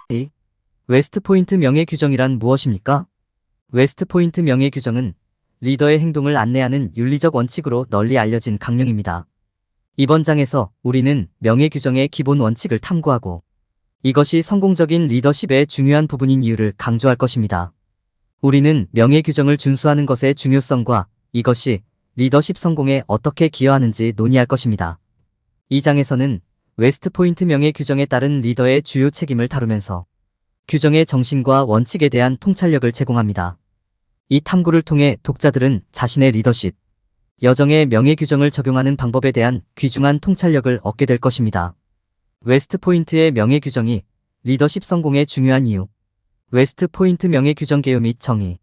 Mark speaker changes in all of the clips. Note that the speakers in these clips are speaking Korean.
Speaker 1: 2. 웨스트포인트 명예규정이란 무엇입니까? 웨스트포인트 명예규정은 리더의 행동을 안내하는 윤리적 원칙으로 널리 알려진 강령입니다. 이번 장에서 우리는 명예규정의 기본 원칙을 탐구하고 이것이 성공적인 리더십의 중요한 부분인 이유를 강조할 것입니다. 우리는 명예규정을 준수하는 것의 중요성과 이것이 리더십 성공에 어떻게 기여하는지 논의할 것입니다. 이 장에서는 웨스트포인트 명예규정에 따른 리더의 주요 책임을 다루면서 규정의 정신과 원칙에 대한 통찰력을 제공합니다. 이 탐구를 통해 독자들은 자신의 리더십, 여정의 명예규정을 적용하는 방법에 대한 귀중한 통찰력을 얻게 될 것입니다. 웨스트포인트의 명예규정이 리더십 성공에 중요한 이유. 웨스트포인트 명예규정 개요 및 정의.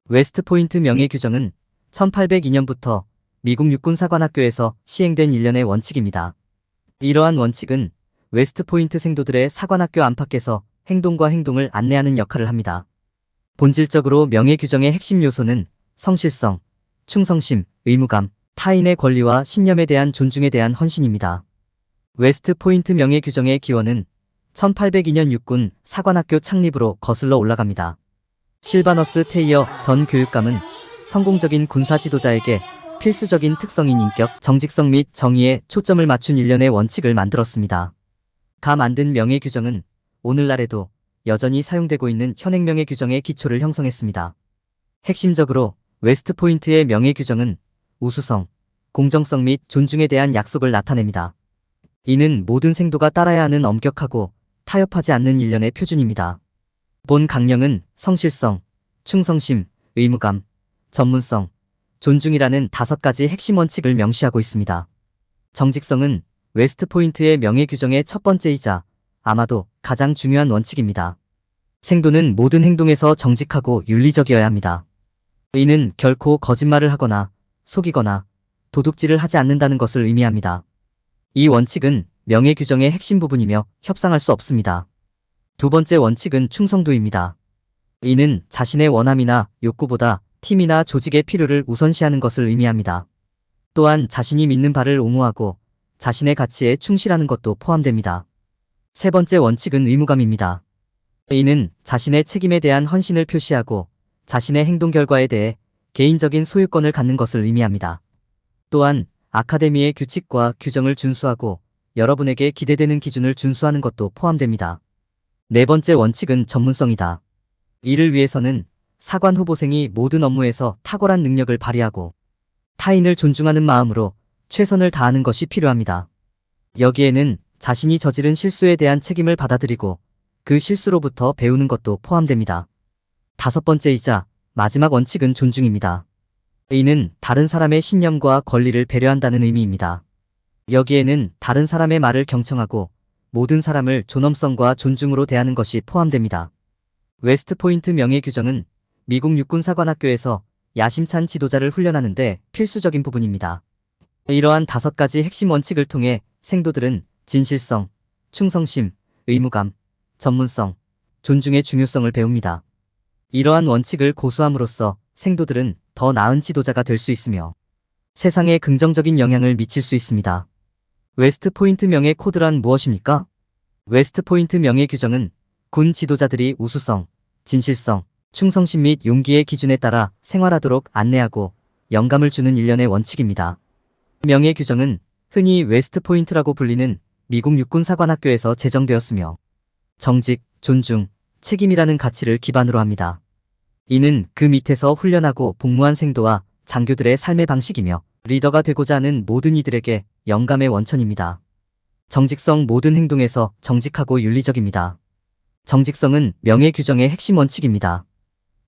Speaker 1: 웨스트포인트 명예규정은 1802년부터 미국 육군 사관학교에서 시행된 일련의 원칙입니다. 이러한 원칙은 웨스트포인트 생도들의 사관학교 안팎에서 행동과 행동을 안내하는 역할을 합니다. 본질적으로 명예규정의 핵심 요소는 성실성, 충성심, 의무감, 타인의 권리와 신념에 대한 존중에 대한 헌신입니다. 웨스트포인트 명예규정의 기원은 1802년 육군 사관학교 창립으로 거슬러 올라갑니다. 실바너스 테이어 전 교육감은 성공적인 군사 지도자에게 필수적인 특성인 인격, 정직성 및 정의에 초점을 맞춘 일련의 원칙을 만들었습니다. 가 만든 명예규정은 오늘날에도 여전히 사용되고 있는 현행 명예규정의 기초를 형성했습니다. 핵심적으로 웨스트포인트의 명예규정은 우수성, 공정성 및 존중에 대한 약속을 나타냅니다. 이는 모든 생도가 따라야 하는 엄격하고 타협하지 않는 일련의 표준입니다. 본 강령은 성실성, 충성심, 의무감, 전문성, 존중이라는 5가지 핵심 원칙을 명시하고 있습니다. 정직성은 웨스트포인트의 명예규정의 첫 번째이자 아마도 가장 중요한 원칙입니다. 생도는 모든 행동에서 정직하고 윤리적이어야 합니다. 이는 결코 거짓말을 하거나 속이거나 도둑질을 하지 않는다는 것을 의미합니다. 이 원칙은 명예규정의 핵심 부분이며 협상할 수 없습니다. 두 번째 원칙은 충성도입니다. 이는 자신의 원함이나 욕구보다 팀이나 조직의 필요를 우선시하는 것을 의미합니다. 또한 자신이 믿는 바를 옹호하고 자신의 가치에 충실하는 것도 포함됩니다. 세 번째 원칙은 의무감입니다. 이는 자신의 책임에 대한 헌신을 표시하고 자신의 행동 결과에 대해 개인적인 소유권을 갖는 것을 의미합니다. 또한 아카데미의 규칙과 규정을 준수하고 여러분에게 기대되는 기준을 준수하는 것도 포함됩니다. 네 번째 원칙은 전문성이다. 이를 위해서는 사관 후보생이 모든 업무에서 탁월한 능력을 발휘하고 타인을 존중하는 마음으로 최선을 다하는 것이 필요합니다. 여기에는 자신이 저지른 실수에 대한 책임을 받아들이고 그 실수로부터 배우는 것도 포함됩니다. 다섯 번째이자 마지막 원칙은 존중입니다. 이는 다른 사람의 신념과 권리를 배려한다는 의미입니다. 여기에는 다른 사람의 말을 경청하고 모든 사람을 존엄성과 존중으로 대하는 것이 포함됩니다. 웨스트포인트 명예규정은 미국 육군사관학교에서 야심찬 지도자를 훈련하는데 필수적인 부분입니다. 이러한 5가지 핵심 원칙을 통해 생도들은 진실성, 충성심, 의무감, 전문성, 존중의 중요성을 배웁니다. 이러한 원칙을 고수함으로써 생도들은 더 나은 지도자가 될 수 있으며 세상에 긍정적인 영향을 미칠 수 있습니다. 웨스트포인트 명예 코드란 무엇입니까? 웨스트포인트 명예 규정은 군 지도자들이 우수성, 진실성, 충성심 및 용기의 기준에 따라 생활하도록 안내하고 영감을 주는 일련의 원칙입니다. 명예 규정은 흔히 웨스트포인트라고 불리는 미국 육군사관학교에서 제정되었으며 정직, 존중, 책임이라는 가치를 기반으로 합니다. 이는 그 밑에서 훈련하고 복무한 생도와 장교들의 삶의 방식이며 리더가 되고자 하는 모든 이들에게 영감의 원천입니다. 정직성 모든 행동에서 정직하고 윤리적입니다. 정직성은 명예 규정의 핵심 원칙입니다.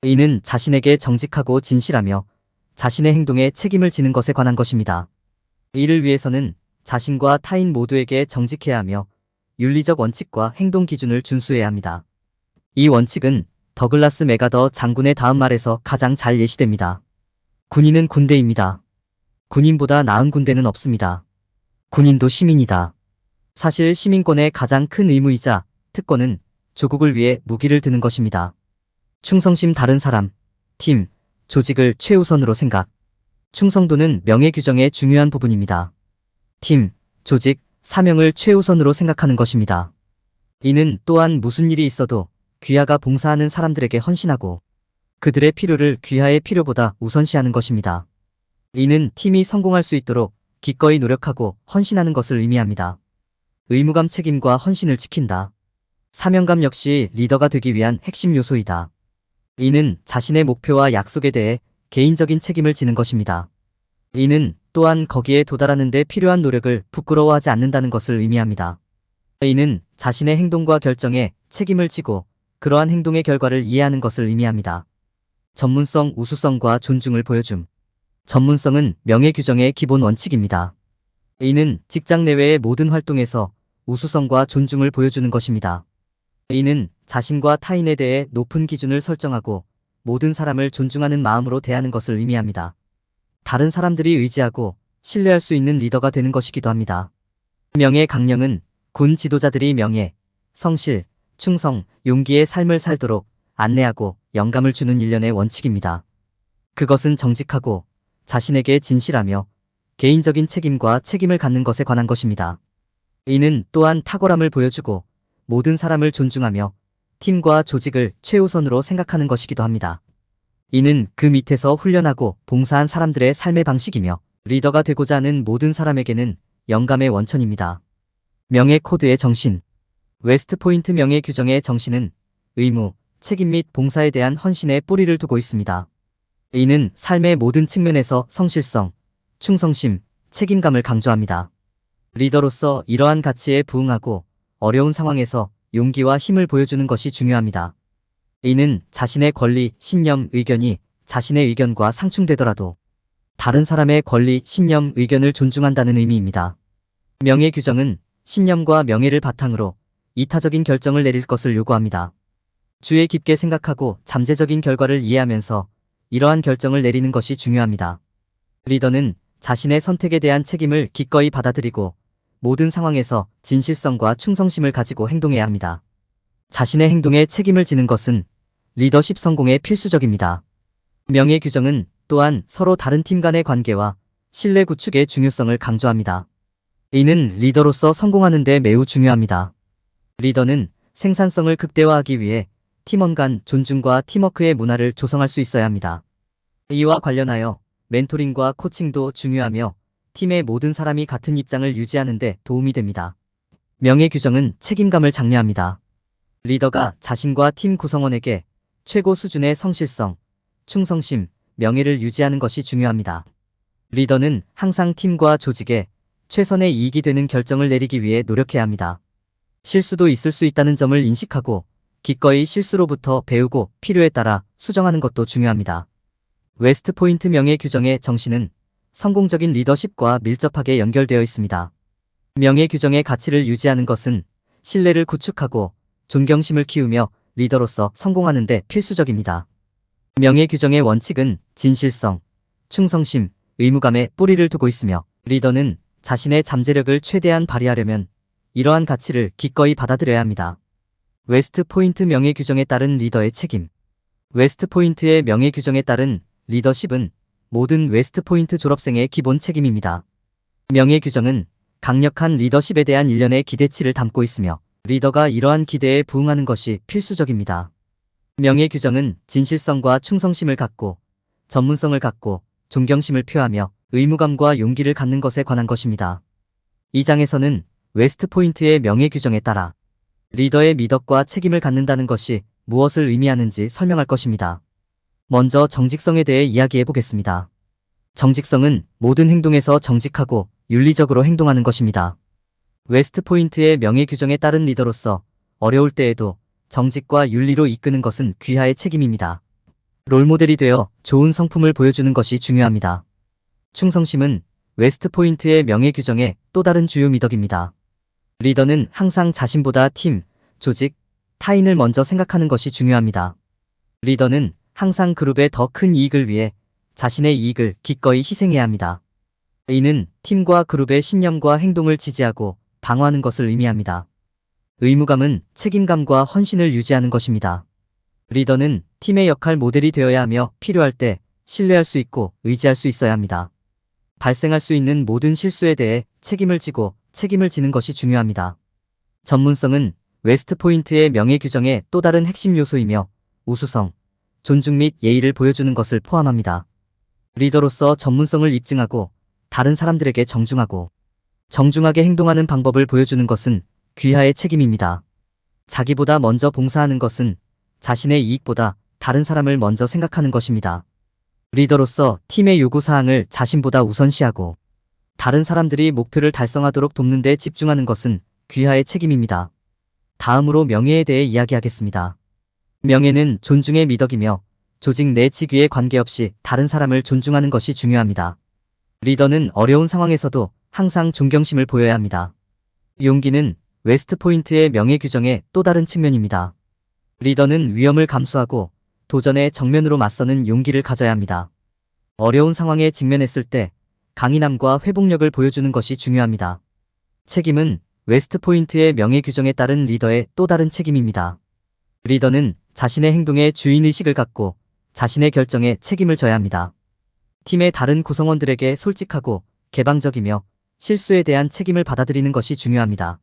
Speaker 1: 이는 자신에게 정직하고 진실하며 자신의 행동에 책임을 지는 것에 관한 것입니다. 이를 위해서는 자신과 타인 모두에게 정직해야 하며 윤리적 원칙과 행동 기준을 준수해야 합니다. 이 원칙은 더글라스 맥아더 장군의 다음 말에서 가장 잘 예시됩니다. 군인은 군대입니다. 군인보다 나은 군대는 없습니다. 군인도 시민이다. 사실 시민권의 가장 큰 의무이자 특권은 조국을 위해 무기를 드는 것입니다. 충성심 다른 사람, 팀, 조직을 최우선으로 생각. 충성도는 명예 규정의 중요한 부분입니다. 팀, 조직, 사명을 최우선으로 생각하는 것입니다. 이는 또한 무슨 일이 있어도 귀하가 봉사하는 사람들에게 헌신하고 그들의 필요를 귀하의 필요보다 우선시하는 것입니다. 이는 팀이 성공할 수 있도록 기꺼이 노력하고 헌신하는 것을 의미합니다. 의무감, 책임과 헌신을 지킨다. 사명감 역시 리더가 되기 위한 핵심 요소이다. 이는 자신의 목표와 약속에 대해 개인적인 책임을 지는 것입니다. 이는 또한 거기에 도달하는 데 필요한 노력을 부끄러워하지 않는다는 것을 의미합니다. 이는 자신의 행동과 결정에 책임을 지고 그러한 행동의 결과를 이해하는 것을 의미합니다. 전문성, 우수성과 존중을 보여줌. 전문성은 명예 규정의 기본 원칙입니다. 이는 직장 내외의 모든 활동에서 우수성과 존중을 보여주는 것입니다. 이는 자신과 타인에 대해 높은 기준을 설정하고 모든 사람을 존중하는 마음으로 대하는 것을 의미합니다. 다른 사람들이 의지하고 신뢰할 수 있는 리더가 되는 것이기도 합니다. 명예 강령은 군 지도자들이 명예, 성실, 충성, 용기의 삶을 살도록 안내하고 영감을 주는 일련의 원칙입니다. 그것은 정직하고 자신에게 진실하며 개인적인 책임과 책임을 갖는 것에 관한 것입니다. 이는 또한 탁월함을 보여주고 모든 사람을 존중하며 팀과 조직을 최우선으로 생각하는 것이기도 합니다. 이는 그 밑에서 훈련하고 봉사한 사람들의 삶의 방식이며 리더가 되고자 하는 모든 사람에게는 영감의 원천입니다. 명예 코드의 정신. 웨스트포인트 명예 규정의 정신은 의무, 책임 및 봉사에 대한 헌신에 뿌리를 두고 있습니다. 이는 삶의 모든 측면에서 성실성, 충성심, 책임감을 강조합니다. 리더로서 이러한 가치에 부응하고 어려운 상황에서 용기와 힘을 보여주는 것이 중요합니다. 이는 자신의 권리, 신념, 의견이 자신의 의견과 상충되더라도 다른 사람의 권리, 신념, 의견을 존중한다는 의미입니다. 명예 규정은 신념과 명예를 바탕으로 이타적인 결정을 내릴 것을 요구합니다. 주의 깊게 생각하고 잠재적인 결과를 이해하면서 이러한 결정을 내리는 것이 중요합니다. 리더는 자신의 선택에 대한 책임을 기꺼이 받아들이고 모든 상황에서 진실성과 충성심을 가지고 행동해야 합니다. 자신의 행동에 책임을 지는 것은 리더십 성공에 필수적입니다. 명예 규정은 또한 서로 다른 팀 간의 관계와 신뢰 구축의 중요성을 강조합니다. 이는 리더로서 성공하는 데 매우 중요합니다. 리더는 생산성을 극대화하기 위해 팀원 간 존중과 팀워크의 문화를 조성할 수 있어야 합니다. 이와 관련하여 멘토링과 코칭도 중요하며 팀의 모든 사람이 같은 입장을 유지하는 데 도움이 됩니다. 명예 규정은 책임감을 장려합니다. 리더가 자신과 팀 구성원에게 최고 수준의 성실성, 충성심, 명예를 유지하는 것이 중요합니다. 리더는 항상 팀과 조직에 최선의 이익이 되는 결정을 내리기 위해 노력해야 합니다. 실수도 있을 수 있다는 점을 인식하고 기꺼이 실수로부터 배우고 필요에 따라 수정하는 것도 중요합니다. 웨스트포인트 명예 규정의 정신은 성공적인 리더십과 밀접하게 연결되어 있습니다. 명예 규정의 가치를 유지하는 것은 신뢰를 구축하고 존경심을 키우며 리더로서 성공하는 데 필수적입니다. 명예 규정의 원칙은 진실성, 충성심, 의무감에 뿌리를 두고 있으며 리더는 자신의 잠재력을 최대한 발휘하려면 이러한 가치를 기꺼이 받아들여야 합니다. 웨스트 포인트 명예 규정에 따른 리더의 책임. 웨스트 포인트의 명예 규정에 따른 리더십은 모든 웨스트 포인트 졸업생의 기본 책임입니다. 명예 규정은 강력한 리더십에 대한 일련의 기대치를 담고 있으며 리더가 이러한 기대에 부응하는 것이 필수적입니다. 명예 규정은 진실성과 충성심을 갖고 전문성을 갖고 존경심을 표하며 의무감과 용기를 갖는 것에 관한 것입니다. 이 장에서는 웨스트 포인트의 명예 규정에 따라 리더의 미덕과 책임을 갖는다는 것이 무엇을 의미하는지 설명할 것입니다. 먼저 정직성에 대해 이야기해 보겠습니다. 정직성은 모든 행동에서 정직하고 윤리적으로 행동하는 것입니다. 웨스트 포인트의 명예 규정에 따른 리더로서 어려울 때에도 정직과 윤리로 이끄는 것은 귀하의 책임입니다. 롤모델이 되어 좋은 성품을 보여주는 것이 중요합니다. 충성심은 웨스트 포인트의 명예 규정의 또 다른 주요 미덕입니다. 리더는 항상 자신보다 팀, 조직, 타인을 먼저 생각하는 것이 중요합니다. 리더는 항상 그룹의 더 큰 이익을 위해 자신의 이익을 기꺼이 희생해야 합니다. 이는 팀과 그룹의 신념과 행동을 지지하고 방어하는 것을 의미합니다. 의무감은 책임감과 헌신을 유지하는 것입니다. 리더는 팀의 역할 모델이 되어야 하며 필요할 때 신뢰할 수 있고 의지할 수 있어야 합니다. 발생할 수 있는 모든 실수에 대해 책임을 지고 책임을 지는 것이 중요합니다. 전문성은 웨스트포인트의 명예 규정의 또 다른 핵심 요소이며 우수성, 존중 및 예의를 보여주는 것을 포함합니다. 리더로서 전문성을 입증하고 다른 사람들에게 정중하게 행동하는 방법을 보여주는 것은 귀하의 책임입니다. 자기보다 먼저 봉사하는 것은 자신의 이익보다 다른 사람을 먼저 생각하는 것입니다. 리더로서 팀의 요구사항을 자신보다 우선시하고 다른 사람들이 목표를 달성하도록 돕는 데 집중하는 것은 귀하의 책임입니다. 다음으로 명예에 대해 이야기하겠습니다. 명예는 존중의 미덕이며 조직 내 직위에 관계없이 다른 사람을 존중하는 것이 중요합니다. 리더는 어려운 상황에서도 항상 존경심을 보여야 합니다. 용기는 웨스트포인트의 명예 규정의 또 다른 측면입니다. 리더는 위험을 감수하고 도전에 정면으로 맞서는 용기를 가져야 합니다. 어려운 상황에 직면했을 때 강인함과 회복력을 보여주는 것이 중요합니다. 책임은 웨스트포인트의 명예 규정에 따른 리더의 또 다른 책임입니다. 리더는 자신의 행동에 주인의식을 갖고 자신의 결정에 책임을 져야 합니다. 팀의 다른 구성원들에게 솔직하고 개방적이며 실수에 대한 책임을 받아들이는 것이 중요합니다.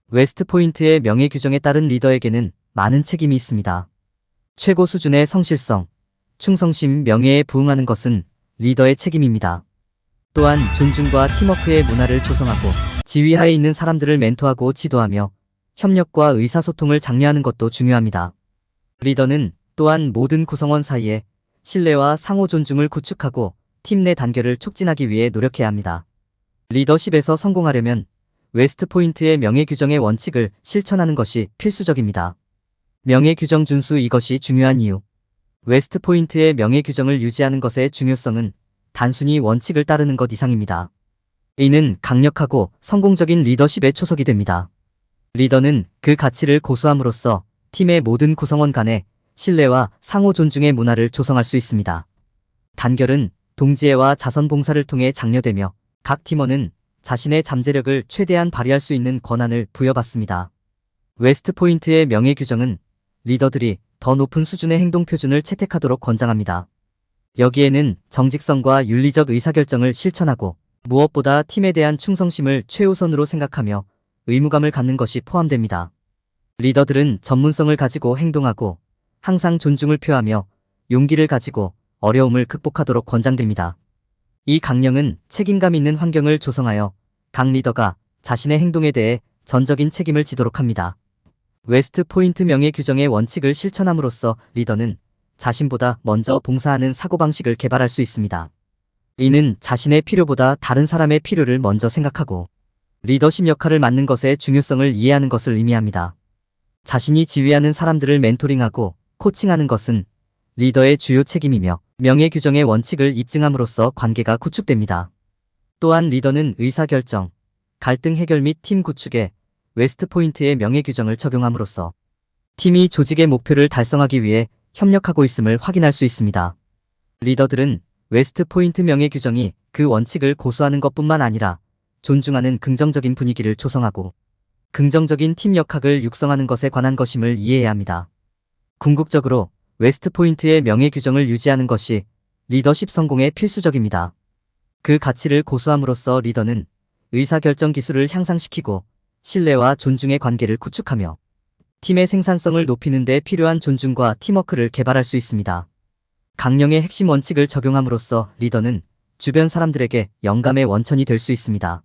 Speaker 1: 웨스트포인트의 명예 규정에 따른 리더에게는 많은 책임이 있습니다. 최고 수준의 성실성, 충성심, 명예에 부응하는 것은 리더의 책임입니다. 또한 존중과 팀워크의 문화를 조성하고 지휘하에 있는 사람들을 멘토하고 지도하며 협력과 의사소통을 장려하는 것도 중요합니다. 리더는 또한 모든 구성원 사이에 신뢰와 상호 존중을 구축하고 팀 내 단결을 촉진하기 위해 노력해야 합니다. 리더십에서 성공하려면 웨스트포인트의 명예 규정의 원칙을 실천하는 것이 필수적입니다. 명예 규정 준수, 이것이 중요한 이유. 웨스트포인트의 명예 규정을 유지하는 것의 중요성은 단순히 원칙을 따르는 것 이상입니다. 이는 강력하고 성공적인 리더십의 초석이 됩니다. 리더는 그 가치를 고수함으로써 팀의 모든 구성원 간의 신뢰와 상호 존중의 문화를 조성할 수 있습니다. 단결은 동지애와 자선봉사를 통해 장려되며 각 팀원은 자신의 잠재력을 최대한 발휘할 수 있는 권한을 부여받습니다. 웨스트포인트의 명예 규정은 리더들이 더 높은 수준의 행동 표준을 채택하도록 권장합니다. 여기에는 정직성과 윤리적 의사결정을 실천하고 무엇보다 팀에 대한 충성심을 최우선으로 생각하며 의무감을 갖는 것이 포함됩니다. 리더들은 전문성을 가지고 행동하고 항상 존중을 표하며 용기를 가지고 어려움을 극복하도록 권장됩니다. 이 강령은 책임감 있는 환경을 조성하여 각 리더가 자신의 행동에 대해 전적인 책임을 지도록 합니다. 웨스트포인트 명예 규정의 원칙을 실천함으로써 리더는 자신보다 먼저 봉사하는 사고방식을 개발할 수 있습니다. 이는 자신의 필요보다 다른 사람의 필요를 먼저 생각하고 리더십 역할을 맡는 것의 중요성을 이해하는 것을 의미합니다. 자신이 지휘하는 사람들을 멘토링하고 코칭하는 것은 리더의 주요 책임이며 명예 규정의 원칙을 입증함으로써 관계가 구축됩니다. 또한 리더는 의사결정, 갈등 해결 및 팀 구축에 웨스트포인트의 명예 규정을 적용함으로써 팀이 조직의 목표를 달성하기 위해 협력하고 있음을 확인할 수 있습니다. 리더들은 웨스트포인트 명예 규정이 그 원칙을 고수하는 것뿐만 아니라 존중하는 긍정적인 분위기를 조성하고 긍정적인 팀 역학을 육성하는 것에 관한 것임을 이해해야 합니다. 궁극적으로 웨스트포인트의 명예 규정을 유지하는 것이 리더십 성공에 필수적입니다. 그 가치를 고수함으로써 리더는 의사결정 기술을 향상시키고 신뢰와 존중의 관계를 구축하며 팀의 생산성을 높이는 데 필요한 존중과 팀워크를 개발할 수 있습니다. 강령의 핵심 원칙을 적용함으로써 리더는 주변 사람들에게 영감의 원천이 될 수 있습니다.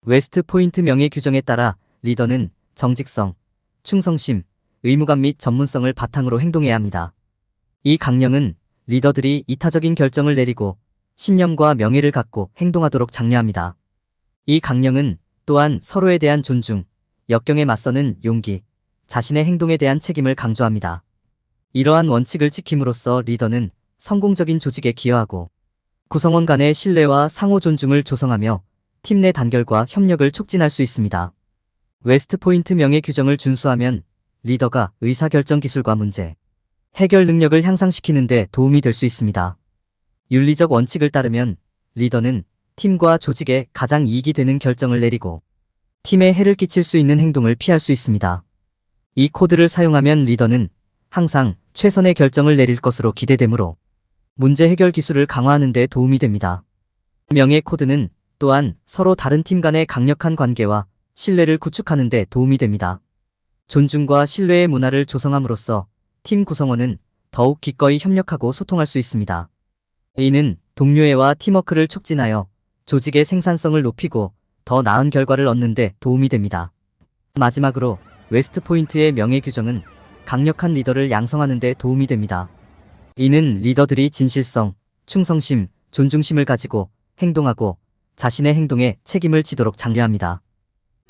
Speaker 1: 웨스트포인트 명예 규정에 따라 리더는 정직성, 충성심, 의무감 및 전문성을 바탕으로 행동해야 합니다. 이 강령은 리더들이 이타적인 결정을 내리고 신념과 명예를 갖고 행동하도록 장려합니다. 이 강령은 또한 서로에 대한 존중, 역경에 맞서는 용기, 자신의 행동에 대한 책임을 강조합니다. 이러한 원칙을 지킴으로써 리더는 성공적인 조직에 기여하고 구성원 간의 신뢰와 상호 존중을 조성하며 팀 내 단결과 협력을 촉진할 수 있습니다. 웨스트포인트 명예 규정을 준수하면 리더가 의사결정 기술과 문제 해결 능력을 향상시키는 데 도움이 될 수 있습니다. 윤리적 원칙을 따르면 리더는 팀과 조직에 가장 이익이 되는 결정을 내리고 팀에 해를 끼칠 수 있는 행동을 피할 수 있습니다. 이 코드를 사용하면 리더는 항상 최선의 결정을 내릴 것으로 기대되므로 문제 해결 기술을 강화하는 데 도움이 됩니다. 명예 코드는 또한 서로 다른 팀 간의 강력한 관계와 신뢰를 구축하는 데 도움이 됩니다. 존중과 신뢰의 문화를 조성함으로써 팀 구성원은 더욱 기꺼이 협력하고 소통할 수 있습니다. 이는 동료애와 팀워크를 촉진하여 조직의 생산성을 높이고 더 나은 결과를 얻는 데 도움이 됩니다. 마지막으로 웨스트포인트의 명예 규정은 강력한 리더를 양성하는 데 도움이 됩니다. 이는 리더들이 진실성, 충성심, 존중심을 가지고 행동하고 자신의 행동에 책임을 지도록 장려합니다.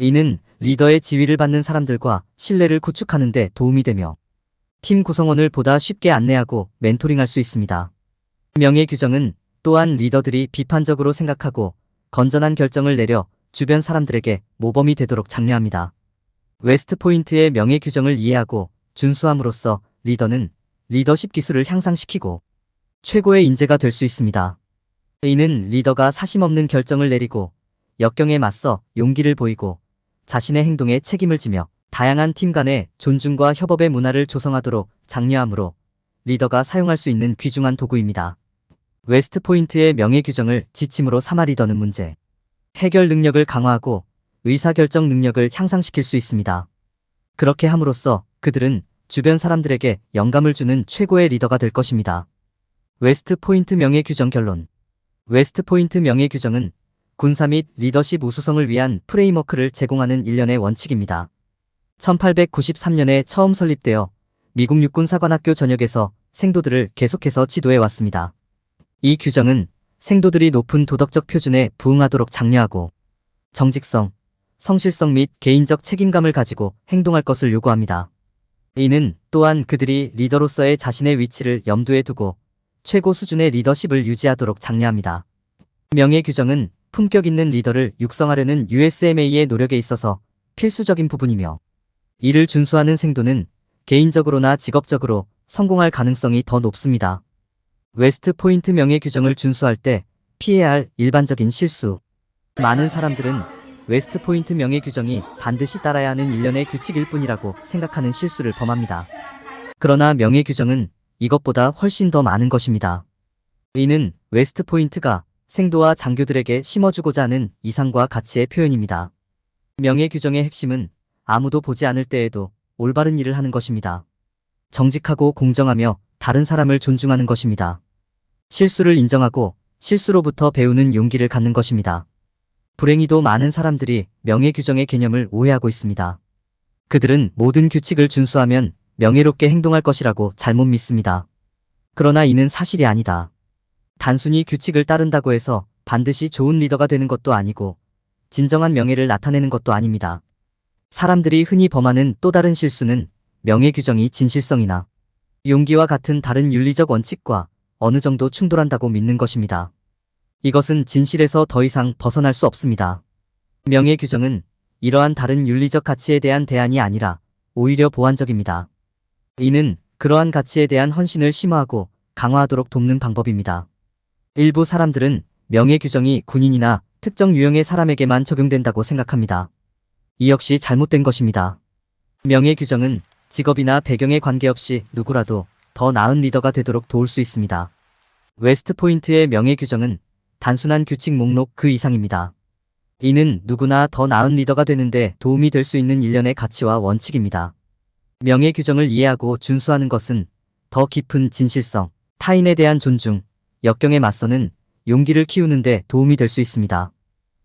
Speaker 1: 이는 리더의 지위를 받는 사람들과 신뢰를 구축하는 데 도움이 되며 팀 구성원을 보다 쉽게 안내하고 멘토링할 수 있습니다. 명예 규정은 또한 리더들이 비판적으로 생각하고 건전한 결정을 내려 주변 사람들에게 모범이 되도록 장려합니다. 웨스트포인트의 명예 규정을 이해하고 준수함으로써 리더는 리더십 기술을 향상시키고 최고의 인재가 될 수 있습니다. 이는 리더가 사심없는 결정을 내리고 역경에 맞서 용기를 보이고 자신의 행동에 책임을 지며 다양한 팀 간의 존중과 협업의 문화를 조성하도록 장려하므로 리더가 사용할 수 있는 귀중한 도구입니다. 웨스트포인트의 명예 규정을 지침으로 삼아 리더는 문제 해결 능력을 강화하고 의사결정 능력을 향상시킬 수 있습니다. 그렇게 함으로써 그들은 주변 사람들에게 영감을 주는 최고의 리더가 될 것입니다. 웨스트포인트 명예 규정 결론. 웨스트포인트 명예 규정은 군사 및 리더십 우수성을 위한 프레임워크를 제공하는 일련의 원칙입니다. 1893년에 처음 설립되어 미국 육군사관학교 전역에서 생도들을 계속해서 지도해 왔습니다. 이 규정은 생도들이 높은 도덕적 표준에 부응하도록 장려하고 정직성, 성실성 및 개인적 책임감을 가지고 행동할 것을 요구합니다. 이는 또한 그들이 리더로서의 자신의 위치를 염두에 두고 최고 수준의 리더십을 유지하도록 장려합니다. 명예 규정은 품격 있는 리더를 육성하려는 USMA의 노력에 있어서 필수적인 부분이며 이를 준수하는 생도는 개인적으로나 직업적으로 성공할 가능성이 더 높습니다. 웨스트포인트 명예 규정을 준수할 때 피해야 할 일반적인 실수. 많은 사람들은 웨스트포인트 명예 규정이 반드시 따라야 하는 일련의 규칙일 뿐이라고 생각하는 실수를 범합니다. 그러나 명예 규정은 이것보다 훨씬 더 많은 것입니다. 이는 웨스트포인트가 생도와 장교들에게 심어주고자 하는 이상과 가치의 표현입니다. 명예 규정의 핵심은 아무도 보지 않을 때에도 올바른 일을 하는 것입니다. 정직하고 공정하며 다른 사람을 존중하는 것입니다. 실수를 인정하고 실수로부터 배우는 용기를 갖는 것입니다. 불행히도 많은 사람들이 명예 규정의 개념을 오해하고 있습니다. 그들은 모든 규칙을 준수하면 명예롭게 행동할 것이라고 잘못 믿습니다. 그러나 이는 사실이 아니다. 단순히 규칙을 따른다고 해서 반드시 좋은 리더가 되는 것도 아니고 진정한 명예를 나타내는 것도 아닙니다. 사람들이 흔히 범하는 또 다른 실수는 명예 규정이 진실성이나 용기와 같은 다른 윤리적 원칙과 어느 정도 충돌한다고 믿는 것입니다. 이것은 진실에서 더 이상 벗어날 수 없습니다. 명예 규정은 이러한 다른 윤리적 가치에 대한 대안이 아니라 오히려 보완적입니다. 이는 그러한 가치에 대한 헌신을 심화하고 강화하도록 돕는 방법입니다. 일부 사람들은 명예 규정이 군인이나 특정 유형의 사람에게만 적용된다고 생각합니다. 이 역시 잘못된 것입니다. 명예 규정은 직업이나 배경에 관계없이 누구라도 더 나은 리더가 되도록 도울 수 있습니다. 웨스트포인트의 명예 규정은 단순한 규칙 목록 그 이상입니다. 이는 누구나 더 나은 리더가 되는데 도움이 될 수 있는 일련의 가치와 원칙입니다. 명예 규정을 이해하고 준수하는 것은 더 깊은 진실성, 타인에 대한 존중, 역경에 맞서는 용기를 키우는 데 도움이 될 수 있습니다.